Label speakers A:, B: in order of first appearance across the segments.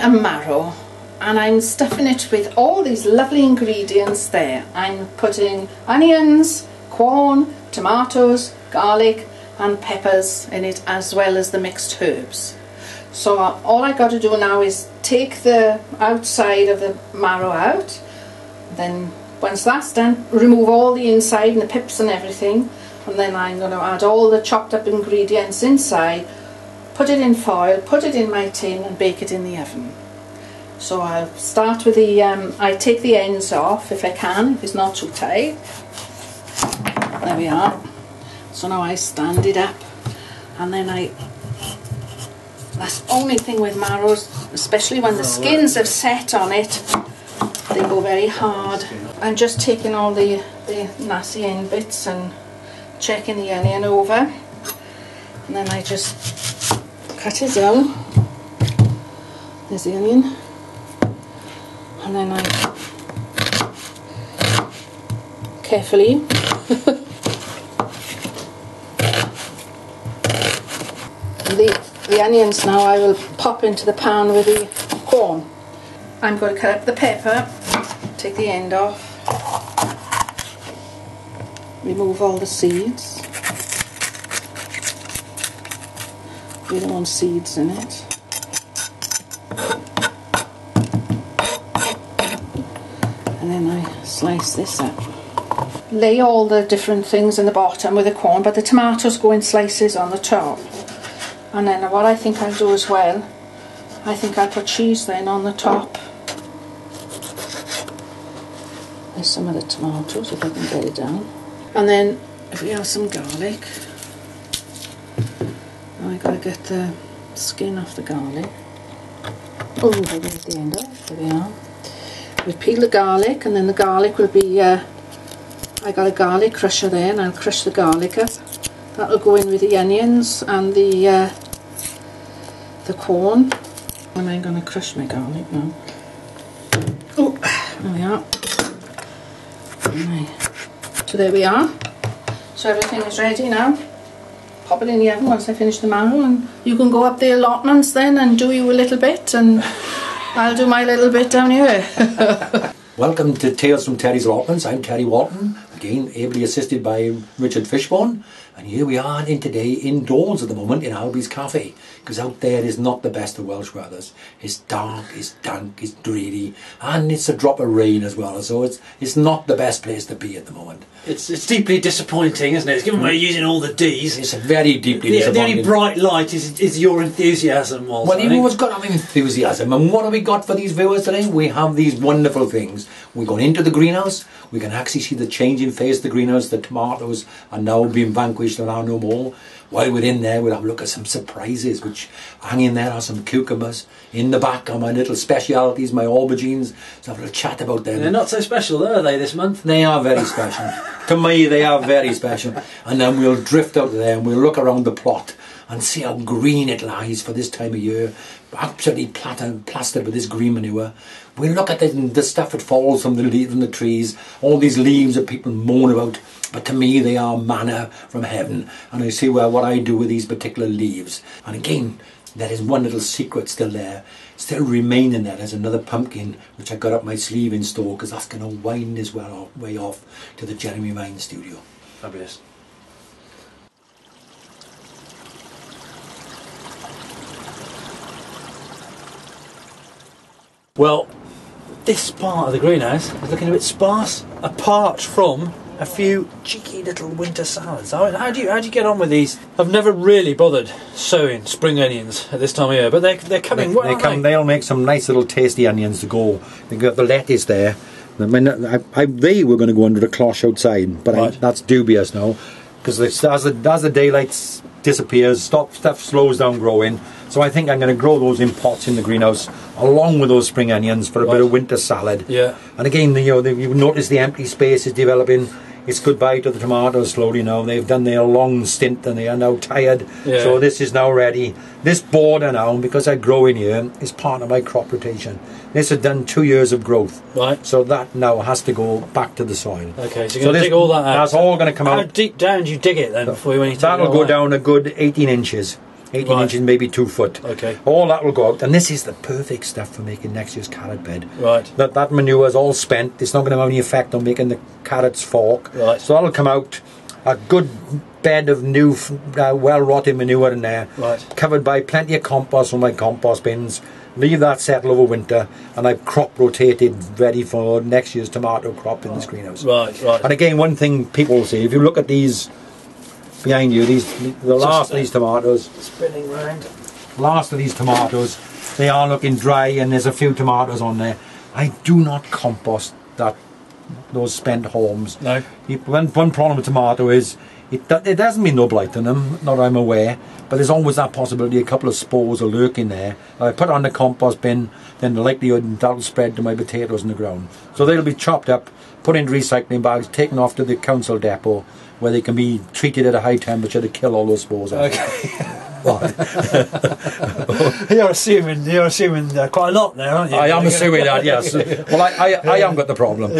A: A marrow, and I'm stuffing it with all these lovely ingredients there. I'm putting onions, corn, tomatoes, garlic and peppers in it, as well as the mixed herbs. So all I got to do now is take the outside of the marrow out, then once that's done, remove all the inside and the pips and everything, and then I'm going to add all the chopped up ingredients inside, put it in foil, put it in my tin and bake it in the oven. So I'll start with the, I take the ends off if I can, if it's not too tight. There we are. So now I stand it up, and then that's the only thing with marrows, especially when the skins have set on it, they go very hard. I'm just taking all the nasty end bits and checking the onion over, and then I just cut it down. There's the onion, and then I carefully the onions now I will pop into the pan with the corn. I'm going to cut up the pepper, take the end off, remove all the seeds. We don't want seeds in it. And then I slice this up. Lay all the different things in the bottom with the corn, but the tomatoes go in slices on the top. And then what I think I'll do as well, I think I'll put cheese then on the top. There's some of the tomatoes, if I can get it down. And then if we have some garlic, I've got to get the skin off the garlic. Oh, there's the end off, there we are. We peel the garlic, and then the garlic will be, I got a garlic crusher there, and I'll crush the garlic up. That'll go in with the onions and the corn. And I'm going to crush my garlic now. Oh, there we are. Right. So there we are. So everything is ready now. Pop it in the oven once I finish the marrow, and you can go up the allotments then and do you a little bit, and I'll do my little bit down here.
B: Welcome to Tales from Terry's Allotments. I'm Terry Walton, again ably assisted by Richard Fishburne, and here we are in today indoors at the moment in Albie's Cafe, because out there is not the best of Welsh weathers. It's dark, it's dank, it's dreary, and it's a drop of rain as well, so it's not the best place to be at the moment.
C: It's deeply disappointing, isn't it? It's given we're using all the D's.
B: It's very deeply disappointing. The
C: only bright light is your enthusiasm, Walter.
B: Well, you've always got to have enthusiasm. And what have we got for these viewers today? We have these wonderful things. We're going into the greenhouse. We can actually see the changing face of the greenhouse. The tomatoes are now being vanquished and are no more. While we're in there, we'll have a look at some surprises, which hanging there are some cucumbers. In the back are my little specialities, my aubergines. So have a little chat about them.
C: They're not so special, are they, this month?
B: They are very special. To me, they are very special. And then we'll drift out there and we'll look around the plot and see how green it lies for this time of year. Absolutely plastered with this green manure. We'll look at the stuff that falls from the trees, all these leaves that people moan about. But to me, they are manna from heaven. And I see what I do with these particular leaves. And again, there is one little secret still there, still remaining there. There's another pumpkin, which I got up my sleeve in store, because that's going to wind his way off to the Jeremy Vine studio.
C: Fabulous. Well, this part of the greenhouse is looking a bit sparse, apart from a few cheeky little winter salads. How do you get on with these? I've never really bothered sowing spring onions at this time of year, but they're coming.
B: They'll make some nice little tasty onions to go. They've got the lettuce there. I mean, they were going to go under the cloche outside, but
C: right.
B: That's dubious now, because as the daylight disappears, stuff slows down growing. So I think I'm going to grow those in pots in the greenhouse along with those spring onions for a bit of winter salad.
C: Yeah.
B: And again, you notice the empty space is developing. it's goodbye to the tomatoes slowly now. They've done their long stint and they are now tired.
C: Yeah.
B: So this is now ready. This border now, because I grow in here, is part of my crop rotation. This has done 2 years of growth.
C: Right.
B: So that now has to go back to the soil.
C: Okay, so you're going to dig all that out.
B: That's all going to come
C: How
B: out.
C: deep down do you dig it then before you, when you take
B: That'll
C: it all
B: go
C: out?
B: down a good 18 inches. 18
C: Right.
B: inches, maybe 2 foot.
C: Okay.
B: All that will go out. And this is the perfect stuff for making next year's carrot bed.
C: Right.
B: That manure is all spent. It's not going to have any effect on making the carrots fork.
C: Right.
B: So that'll come out. A good bed of new, well-rotted manure in there.
C: Right.
B: Covered by plenty of compost from my compost bins. Leave that settle over winter. And I've crop rotated ready for next year's tomato crop in this greenhouse.
C: Right, right.
B: And again, one thing people will see, if you look at these behind you, the last of these tomatoes,
C: Spinning round.
B: last of these tomatoes, they are looking dry and there's a few tomatoes on there. I do not compost those spent haulms.
C: No.
B: One problem with tomato is it doesn't mean no blight in them, not I'm aware, but there's always that possibility a couple of spores will lurk in there. I put it on the compost bin, then the likelihood that'll spread to my potatoes in the ground. So they'll be chopped up, put into recycling bags, taken off to the council depot, where they can be treated at a high temperature to kill all those spores off.
C: Okay. You're assuming quite a lot there, aren't you?
B: I am assuming that, yes. Well, I am got the problem.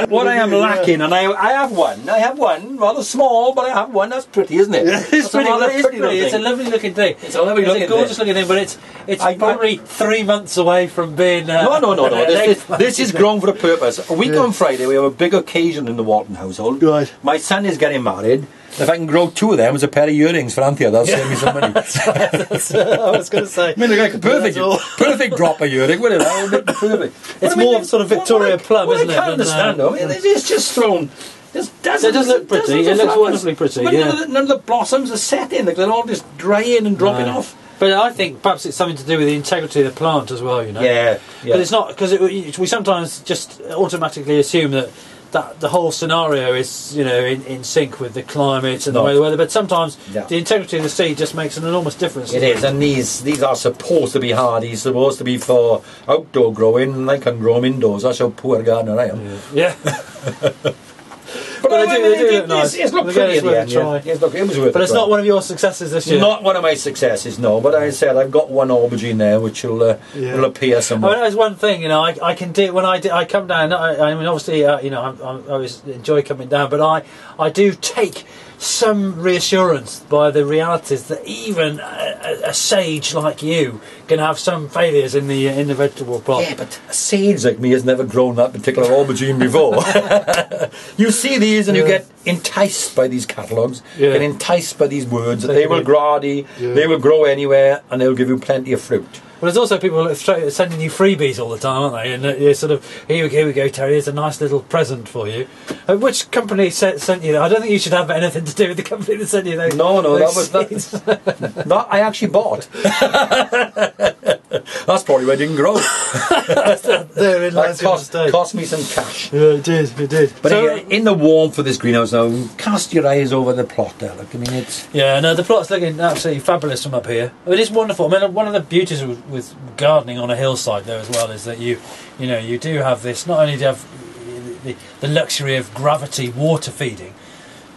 B: What I am lacking, and I have one, rather small, but I have one. That's pretty, isn't it?
C: It's pretty. It's a lovely looking thing.
B: It's a lovely looking
C: It's a gorgeous looking thing, but it's probably 3 months away from being.
B: No. This is grown for a purpose. A week on Friday, we have a big occasion in the Walton household.
C: Right.
B: My son is getting married. If I can grow 2 of them as a pair of earrings for Anthea, that'll save me some money.
C: I was going to say.
B: I mean, like a perfect drop of earring, wouldn't it? That would make it perfect.
C: It's more of sort of Victoria Plum, isn't it?
B: I can't understand, though. It's just thrown.
C: It does look pretty. It looks wonderfully pretty.
B: But
C: yeah.
B: none of the blossoms are set in. They're all just drying and dropping off.
C: But I think perhaps it's something to do with the integrity of the plant as well. You know.
B: Yeah.
C: But it's not because we sometimes just automatically assume that the whole scenario is, in sync with the climate and the way the weather. But sometimes the integrity of the seed just makes an enormous difference.
B: It is, and these are supposed to be hardy, supposed to be for outdoor growing, and I can grow them indoors. That's how poor a gardener I am.
C: Yeah.
B: But
C: they do look nice.
B: It's looked pretty at the end. It was worth
C: But it's not one of your successes this year.
B: Not one of my successes, no. But I said I've got one aubergine there, which will appear somewhere.
C: I mean, there's one thing, I can do when I come down. I mean, obviously, I always enjoy coming down, but I do take some reassurance by the realities that even a sage like you can have some failures in the vegetable plot.
B: Yeah, but a sage like me has never grown that particular aubergine before. You see these and you get enticed by these catalogues, get enticed by these words that they will grow hardy, they will grow anywhere, and they'll give you plenty of fruit.
C: Well, there's also people sending you freebies all the time, aren't they? And you're sort of, here we go, Terry, here's a nice little present for you. Which company sent you that? I don't think you should have anything to do with the company that sent you those.
B: No, that I actually bought. That's probably why it didn't grow. That cost me some cash.
C: Yeah, it did.
B: But so, in the warmth of this greenhouse now, cast your eyes over the plot there. Look, I mean, it's...
C: Yeah, no, the plot's looking absolutely fabulous from up here. It is wonderful. I mean, one of the beauties with gardening on a hillside there as well is that you do have this, not only do you have the luxury of gravity water feeding,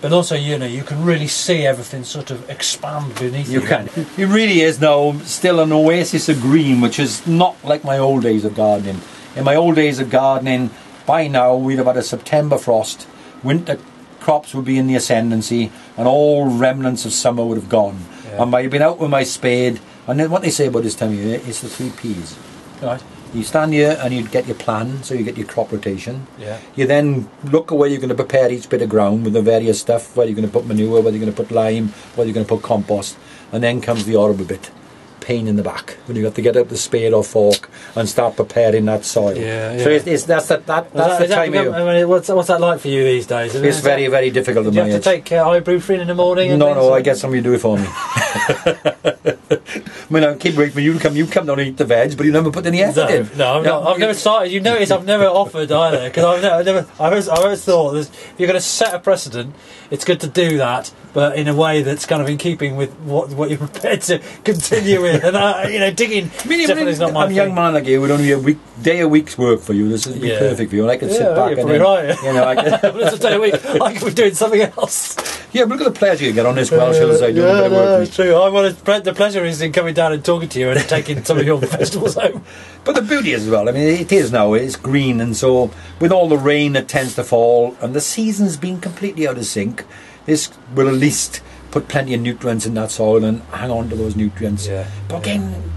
C: but also you can really see everything sort of expand beneath you.
B: You can. It really is now still an oasis of green, which is not like my old days of gardening. In my old days of gardening, by now we'd have had a September frost, winter crops would be in the ascendancy, and all remnants of summer would have gone. Yeah. And I've been out with my spade, and then what they say about this time of year is the 3 Ps.
C: Right.
B: You stand here and you get your plan, so you get your crop rotation.
C: Yeah.
B: You then look at where you're going to prepare each bit of ground with the various stuff, whether you're going to put manure, whether you're going to put lime, whether you're going to put compost, and then comes the horrible bit, pain in the back, when you have to get out the spade or fork and start preparing that soil.
C: Yeah.
B: So that's the time of year.
C: I mean, what's that like for you these days?
B: It's very, very difficult at my age.
C: Do you have to take ibuprofen in the morning?
B: No, I get somebody to do it for me. I mean, I keep waiting for you to come. You come down and eat the veg, but you never put any effort in.
C: No, I've never started. You notice I've never offered either, because I've always thought if you're going to set a precedent, it's good to do that, but in a way that's kind of in keeping with what you're prepared to continue with. And you know, digging definitely is not my
B: I'm a young man like you. Would only be day a week's work for you. This would be perfect for you. I could sit back
C: you're
B: and
C: probably right.
B: you know,
C: It's a day a week. I could be doing something else.
B: yeah. But look at the pleasure you get on this Welsh Hillside doing a bit of work.
C: It's true. The pleasure is in coming down and talking to you and taking some of your vegetables home.
B: But the beauty is as well, I mean, it is now, it's green, and so with all the rain that tends to fall and the season's been completely out of sync, this will at least put plenty of nutrients in that soil and hang on to those nutrients.
C: Yeah.
B: But again,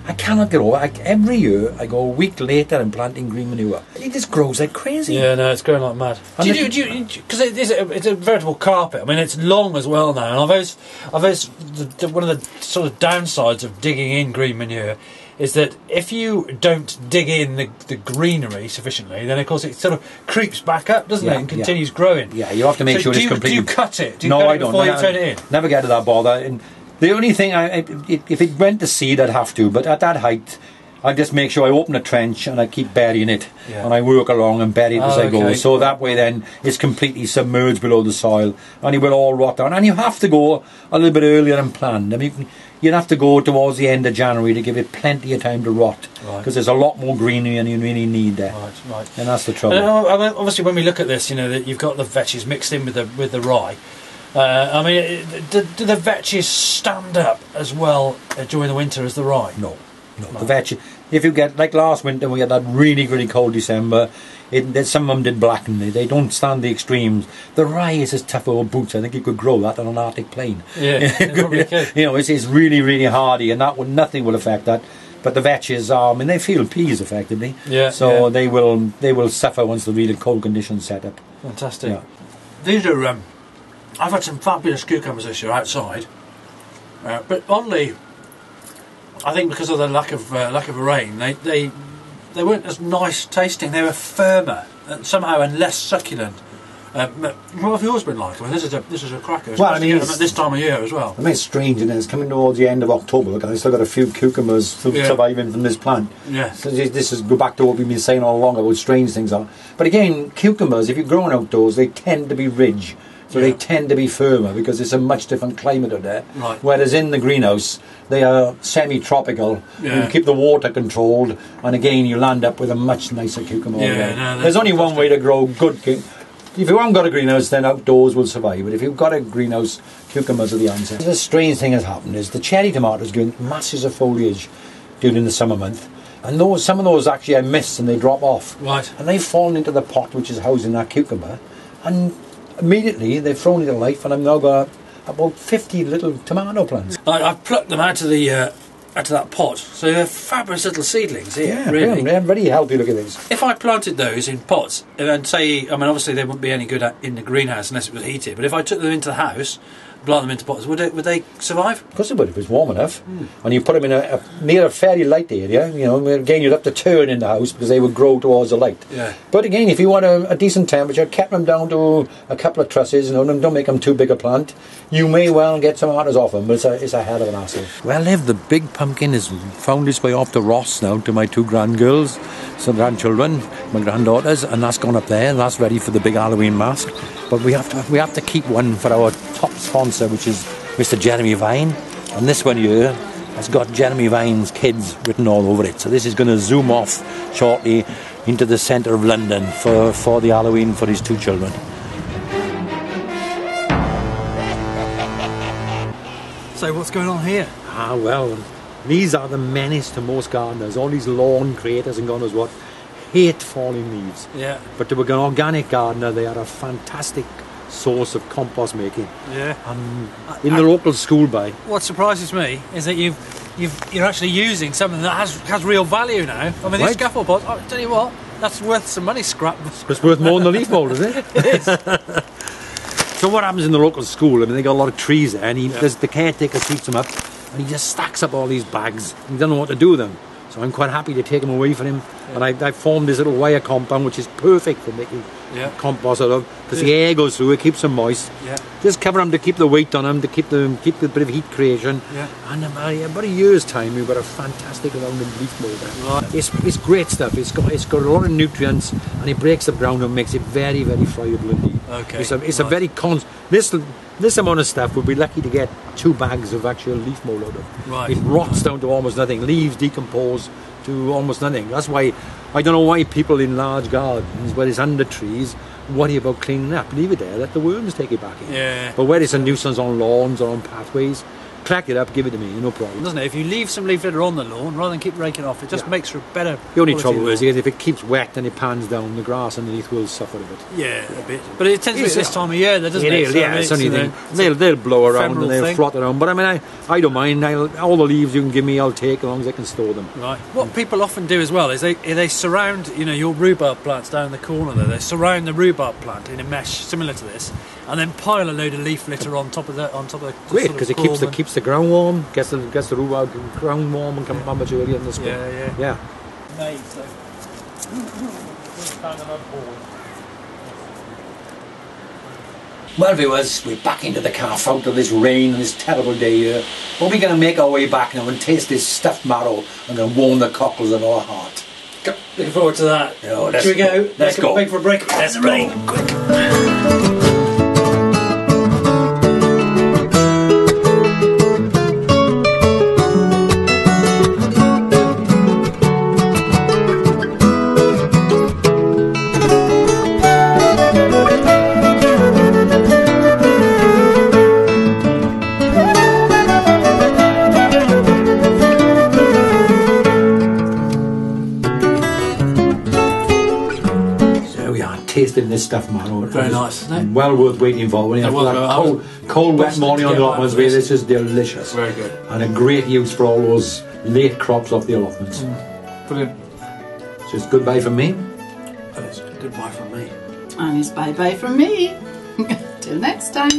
B: I cannot get over every year I go a week later and planting green manure. It just grows like crazy.
C: Yeah, no, it's growing like mad. Because it's a veritable carpet. I mean, it's long as well now. And one of the sort of downsides of digging in green manure is that if you don't dig in the greenery sufficiently, then of course it sort of creeps back up, doesn't it, and continues growing.
B: Yeah, you have to make sure it's completely...
C: Do you cut it?
B: No, I don't.
C: Before you turn it in?
B: Never get to that bother. And the only thing, if it went to seed, I'd have to, but at that height, I just make sure I open a trench and I keep burying it, and I work along and bury it as I go. So that way then it's completely submerged below the soil and it will all rot down. And you have to go a little bit earlier than planned. I mean, you'd have to go towards the end of January to give it plenty of time to rot, because there's a lot more greenery than you really need there.
C: Right.
B: And that's the trouble.
C: And obviously, when we look at this, you know that you've got the vetches mixed in with the rye. I mean, do the vetches stand up as well during the winter as the rye?
B: No. The vetch, if you get, like last winter, we had that really cold December, some of them did blacken. They don't stand the extremes. The rye is as tough old boots. I think you could grow that on an Arctic plain.
C: Yeah, it probably could.
B: You know, it's really hardy, and nothing will affect that. But the vetches, I mean, they feel peas effectively.
C: Yeah.
B: So they will suffer once the really cold conditions set up.
C: Fantastic.
B: Yeah.
C: These are. I've had some fabulous cucumbers this year outside, but oddly, I think because of the lack of rain, they weren't as nice tasting. They were firmer somehow and less succulent. What have yours been like? I mean, this is a cracker.
B: Well, I mean,
C: at this time of year as well.
B: I mean, it's strange, and it's coming towards the end of October. Look, I've still got a few cucumbers surviving from this plant.
C: Yeah.
B: So this is go back to what we've been saying all along about strange things are. But again, cucumbers, if you're growing outdoors, they tend to be ridge. So they tend to be firmer because it's a much different climate out there.
C: Right.
B: Whereas in the greenhouse, they are semi-tropical.
C: Yeah.
B: You keep the water controlled, and again, you land up with a much nicer cucumber. There's only one way to grow good. If you haven't got a greenhouse, then outdoors will survive. But if you've got a greenhouse, cucumbers are the answer. The strange thing has happened is the cherry tomatoes give masses of foliage during the summer month. And some of those actually I miss and they drop off.
C: Right.
B: And they've fallen into the pot which is housing that cucumber. And immediately they've thrown into life, and I've now got about 50 little tomato plants.
C: I've plucked them out of that pot, so they're fabulous little seedlings here.
B: Yeah,
C: really.
B: they're very healthy looking things.
C: If I planted those in pots and say, I mean, obviously they wouldn't be any good in the greenhouse unless it was heated. But if I took them into the house, plant them into pots, would they survive?
B: Of course they would if it's warm enough. And you put them in near a fairly light area. You know, again, you'd have to turn in the house because they would grow towards the light.
C: Yeah.
B: But again, if you want a decent temperature, kept them down to a couple of trusses, don't make them too big a plant, you may well get tomatoes off them, but it's a hell of an hassle. Well, Liv, the big pumpkin has found its way off to Ross now, to my two grandgirls, some grandchildren, my granddaughters, and that's gone up there, and that's ready for the big Halloween mask. But we have to keep one for our top sponsor, which is Mr. Jeremy Vine, and this one here has got Jeremy Vine's kids written all over it. So this is going to zoom off shortly into the centre of London for the Halloween for his two children.
C: So what's going on here?
B: Well, these are the menace to most gardeners. All these lawn creators and gardeners hate falling leaves.
C: Yeah.
B: But to an organic gardener, they are a fantastic source of compost making.
C: Yeah.
B: In the local school by.
C: What surprises me is that you're actually using something that has real value now. I mean, these scaffold pots, I'll tell you what, that's worth some money, scrap.
B: It's worth more than the leaf mould, is it?
C: It is.
B: So what happens in the local school, I mean, they got a lot of trees there, and the caretaker keeps them up, and he just stacks up all these bags, and he doesn't know what to do with them. So I'm quite happy to take them away from him, and I've formed this little wire compound, which is perfect for making
C: Yeah.
B: compost sort of, because the air goes through, it keeps them moist.
C: Yeah.
B: Just cover them to keep the weight on them, to keep the bit of heat creation.
C: Yeah.
B: And about a year's time, we've got a fantastic rounded leaf moulder.
C: Right.
B: It's great stuff. It's got a lot of nutrients, and it breaks the ground and makes it very, very friable indeed.
C: Okay.
B: It's a very this amount of stuff would be lucky to get 2 bags of actual leaf mould out of.
C: Right.
B: It rots down to almost nothing. Leaves decompose to almost nothing. That's why I don't know why people in large gardens where it's under trees worry about cleaning up. Leave it there, let the worms take it back in.
C: Yeah.
B: But where it's a nuisance on lawns or on pathways, crack it up, give it to me, no problem.
C: Doesn't it? If you leave some leaf litter on the lawn rather than keep raking off, it just makes for a better.
B: The only
C: quality
B: trouble
C: lawn.
B: is if it keeps wet and it pans down, the grass underneath will suffer a bit.
C: Yeah, a bit. But it tends to be this time of year, doesn't it?
B: It is,
C: So
B: yeah, it's
C: it's,
B: only thing. They'll blow around and they'll
C: thing.
B: flot around. But I mean, I don't mind. All the leaves you can give me, I'll take as long as I can store them.
C: Right. What people often do as well is they surround, your rhubarb plants down in the corner there. They surround the rhubarb plant in a mesh similar to this, and then pile a load of leaf litter on top of the
B: Great, because it keeps the ground warm, gets the rhubarb ground warm and come up much earlier in the spring.
C: Yeah.
D: Made, so.
B: Well, viewers, we're back into the car out of this rain and this terrible day here. But we're going to make our way back now and taste this stuffed marrow and going to warm the cockles of our heart.
C: Looking forward to that.
B: Oh,
C: Should we go?
B: Let's go.
C: Break for a break.
B: Let's rain, quick. Tasting this stuff, marrow.
C: Very nice, isn't it?
B: Well worth waiting for. When you have that cold, wet morning on the allotments, this is delicious.
C: Very good.
B: And a great use for all those late crops off the allotments.
C: Brilliant.
B: So it's goodbye from me.
C: That is goodbye from me.
A: And it's bye bye from me. Till next time.